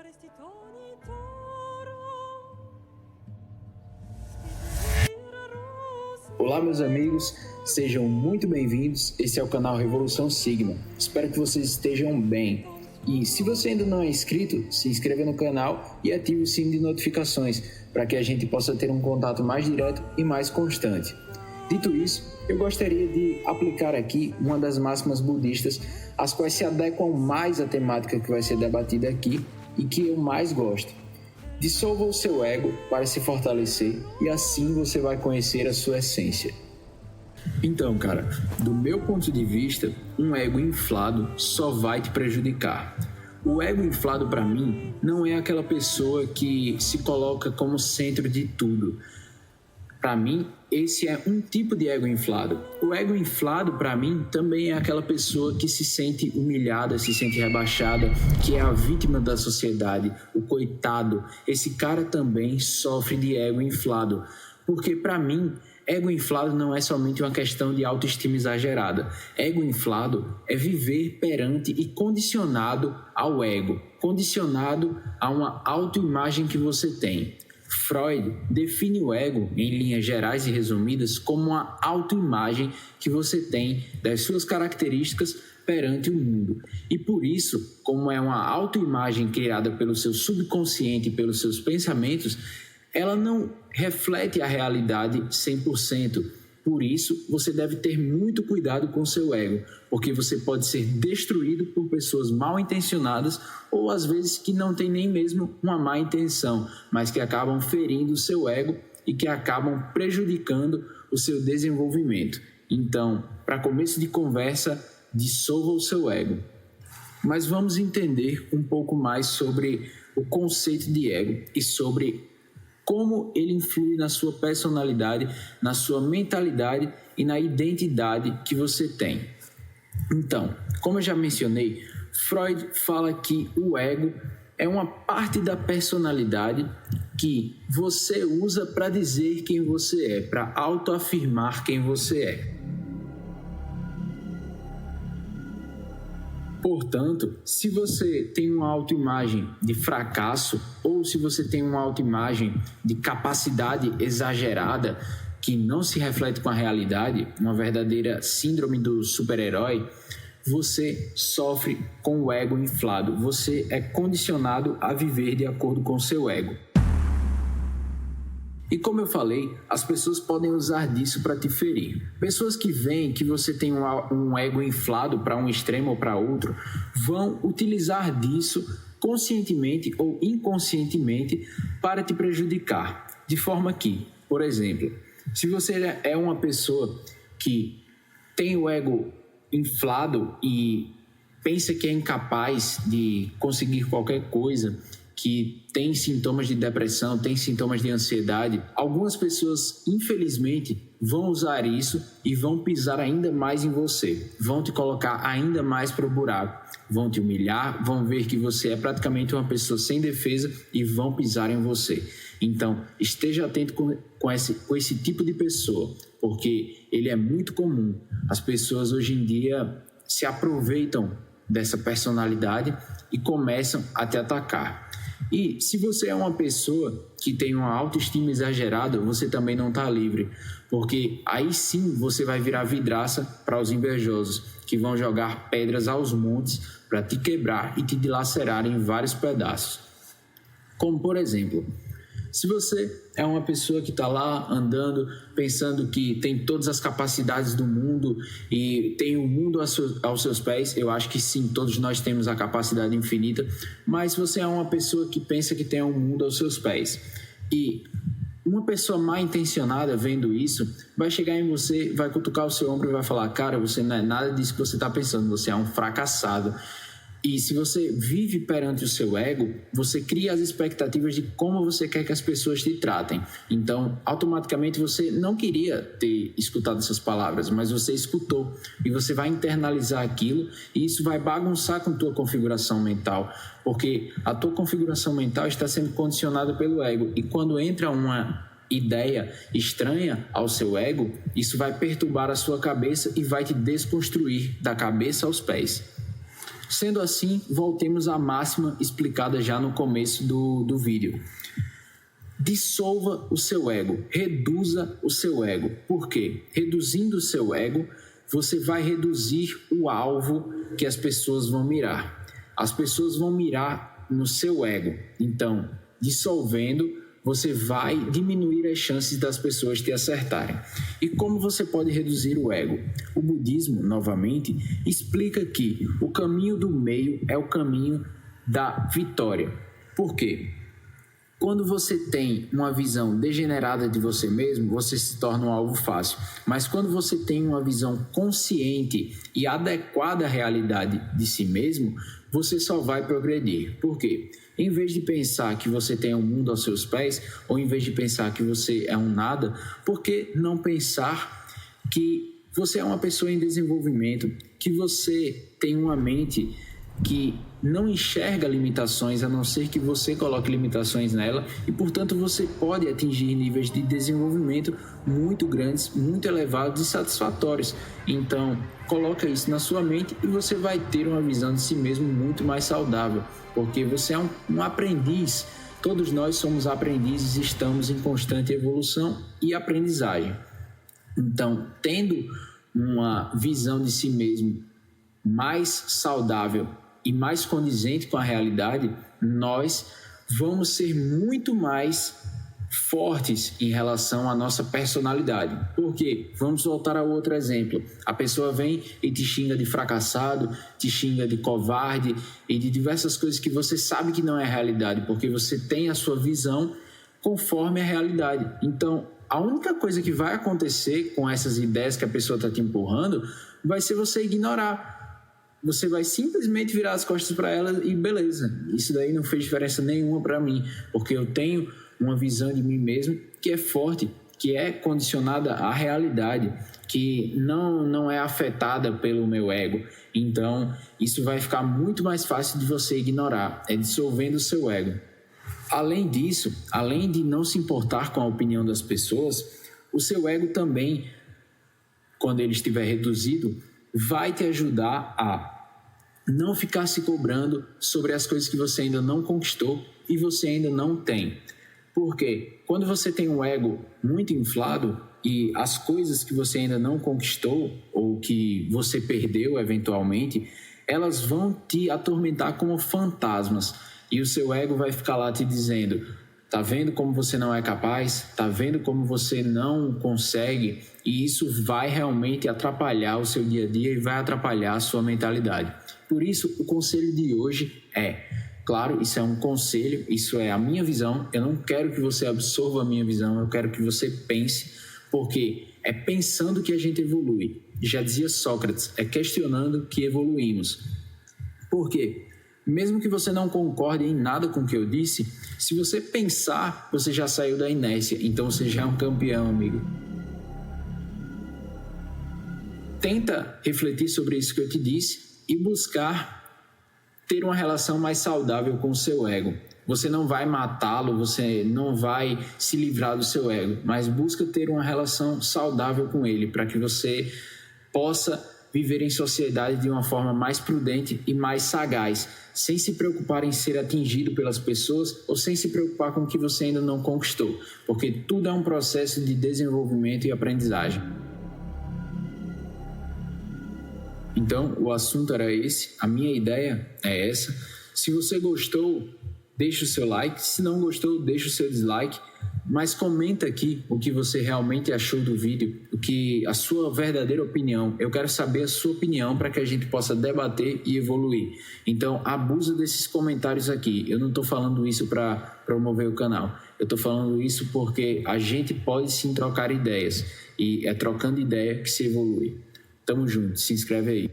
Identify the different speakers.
Speaker 1: saresti Toro.
Speaker 2: Olá, meus amigos, sejam muito bem-vindos. Esse é o canal Revolução Sigma. Espero que vocês estejam bem. E se você ainda não é inscrito, se inscreva no canal e ative o sino de notificações para que a gente possa ter um contato mais direto e mais constante. Dito isso, eu gostaria de aplicar aqui uma das máximas budistas, as quais se adequam mais à temática que vai ser debatida aqui e que eu mais gosto. Dissolva o seu ego para se fortalecer e assim você vai conhecer a sua essência. Então, cara, do meu ponto de vista, um ego inflado só vai te prejudicar. O ego inflado, para mim, não é aquela pessoa que se coloca como centro de tudo. Para mim, esse é um tipo de ego inflado. O ego inflado, para mim, também é aquela pessoa que se sente humilhada, se sente rebaixada, que é a vítima da sociedade, o coitado. Esse cara também sofre de ego inflado. Porque, para mim, ego inflado não é somente uma questão de autoestima exagerada. Ego inflado é viver perante e condicionado ao ego, condicionado a uma autoimagem que você tem. Freud define o ego, em linhas gerais e resumidas, como uma autoimagem que você tem das suas características perante o mundo. E por isso, como é uma autoimagem criada pelo seu subconsciente e pelos seus pensamentos, ela não reflete a realidade 100%. Por isso, você deve ter muito cuidado com o seu ego, porque você pode ser destruído por pessoas mal intencionadas ou às vezes que não tem nem mesmo uma má intenção, mas que acabam ferindo o seu ego e que acabam prejudicando o seu desenvolvimento. Então, para começo de conversa, dissolva o seu ego. Mas vamos entender um pouco mais sobre o conceito de ego e sobre como ele influi na sua personalidade, na sua mentalidade e na identidade que você tem. Então, como eu já mencionei, Freud fala que o ego é uma parte da personalidade que você usa para dizer quem você é, para autoafirmar quem você é. Portanto, se você tem uma autoimagem de fracasso ou se você tem uma autoimagem de capacidade exagerada que não se reflete com a realidade, uma verdadeira síndrome do super-herói, você sofre com o ego inflado. Você é condicionado a viver de acordo com o seu ego. E como eu falei, as pessoas podem usar disso para te ferir. Pessoas que veem que você tem um ego inflado para um extremo ou para outro, vão utilizar disso conscientemente ou inconscientemente para te prejudicar. De forma que, por exemplo, se você é uma pessoa que tem o ego inflado e pensa que é incapaz de conseguir qualquer coisa, que tem sintomas de depressão, tem sintomas de ansiedade, algumas pessoas, infelizmente, vão usar isso e vão pisar ainda mais em você, vão te colocar ainda mais para o buraco, vão te humilhar, vão ver que você é praticamente uma pessoa sem defesa e vão pisar em você. Então, esteja atento com esse tipo de pessoa, porque ele é muito comum. As pessoas hoje em dia se aproveitam dessa personalidade e começam a te atacar. E se você é uma pessoa que tem uma autoestima exagerada, você também não está livre, porque aí sim você vai virar vidraça para os invejosos, que vão jogar pedras aos montes para te quebrar e te dilacerar em vários pedaços. Como por exemplo, se você é uma pessoa que está lá andando, pensando que tem todas as capacidades do mundo e tem o mundo aos seus pés, eu acho que sim, todos nós temos a capacidade infinita, mas se você é uma pessoa que pensa que tem o mundo aos seus pés e uma pessoa mal intencionada vendo isso, vai chegar em você, vai cutucar o seu ombro e vai falar: cara, você não é nada disso que você está pensando, você é um fracassado. E se você vive perante o seu ego, você cria as expectativas de como você quer que as pessoas te tratem. Então, automaticamente você não queria ter escutado essas palavras, mas você escutou e você vai internalizar aquilo e isso vai bagunçar com a tua configuração mental, porque a tua configuração mental está sendo condicionada pelo ego e quando entra uma ideia estranha ao seu ego, isso vai perturbar a sua cabeça e vai te desconstruir da cabeça aos pés. Sendo assim, voltemos à máxima explicada já no começo do vídeo. Dissolva o seu ego, reduza o seu ego. Por quê? Reduzindo o seu ego, você vai reduzir o alvo que as pessoas vão mirar. As pessoas vão mirar no seu ego. Então, dissolvendo, você vai diminuir as chances das pessoas te acertarem. E como você pode reduzir o ego? O budismo, novamente, explica que o caminho do meio é o caminho da vitória. Por quê? Quando você tem uma visão degenerada de você mesmo, você se torna um alvo fácil. Mas quando você tem uma visão consciente e adequada à realidade de si mesmo, você só vai progredir. Por quê? Em vez de pensar que você tem um mundo aos seus pés, ou em vez de pensar que você é um nada, por que não pensar que você é uma pessoa em desenvolvimento, que você tem uma mente que não enxerga limitações, a não ser que você coloque limitações nela, e portanto você pode atingir níveis de desenvolvimento muito grandes, muito elevados e satisfatórios. Então coloca isso na sua mente e você vai ter uma visão de si mesmo muito mais saudável, porque você é um aprendiz. Todos nós somos aprendizes e estamos em constante evolução e aprendizagem. Então, tendo uma visão de si mesmo mais saudável e mais condizente com a realidade, nós vamos ser muito mais fortes em relação à nossa personalidade. Por quê? Vamos voltar ao outro exemplo. A pessoa vem e te xinga de fracassado, te xinga de covarde e de diversas coisas que você sabe que não é realidade, porque você tem a sua visão conforme a realidade. Então, a única coisa que vai acontecer com essas ideias que a pessoa está te empurrando vai ser você ignorar. Você vai simplesmente virar as costas para ela e beleza. Isso daí não fez diferença nenhuma para mim, porque eu tenho uma visão de mim mesmo que é forte, que é condicionada à realidade, que não é afetada pelo meu ego. Então, isso vai ficar muito mais fácil de você ignorar, é dissolvendo o seu ego. Além disso, além de não se importar com a opinião das pessoas, o seu ego também, quando ele estiver reduzido, vai te ajudar a não ficar se cobrando sobre as coisas que você ainda não conquistou e você ainda não tem. Porque quando você tem um ego muito inflado e as coisas que você ainda não conquistou ou que você perdeu eventualmente, elas vão te atormentar como fantasmas. E o seu ego vai ficar lá te dizendo: tá vendo como você não é capaz? Tá vendo como você não consegue? E isso vai realmente atrapalhar o seu dia a dia e vai atrapalhar a sua mentalidade. Por isso, o conselho de hoje é, claro, isso é um conselho, isso é a minha visão, eu não quero que você absorva a minha visão, eu quero que você pense, porque é pensando que a gente evolui. Já dizia Sócrates, é questionando que evoluímos. Por quê? Mesmo que você não concorde em nada com o que eu disse, se você pensar, você já saiu da inércia, então você já é um campeão, amigo. Tenta refletir sobre isso que eu te disse e buscar ter uma relação mais saudável com o seu ego. Você não vai matá-lo, você não vai se livrar do seu ego, mas busca ter uma relação saudável com ele, para que você possa viver em sociedade de uma forma mais prudente e mais sagaz, sem se preocupar em ser atingido pelas pessoas ou sem se preocupar com o que você ainda não conquistou, porque tudo é um processo de desenvolvimento e aprendizagem. Então, o assunto era esse, a minha ideia é essa. Se você gostou, deixa o seu like. Se não gostou, deixa o seu dislike. Mas comenta aqui o que você realmente achou do vídeo, a sua verdadeira opinião. Eu quero saber a sua opinião para que a gente possa debater e evoluir. Então, abusa desses comentários aqui. Eu não estou falando isso para promover o canal. Eu estou falando isso porque a gente pode sim trocar ideias. E é trocando ideia que se evolui. Tamo junto, se inscreve aí.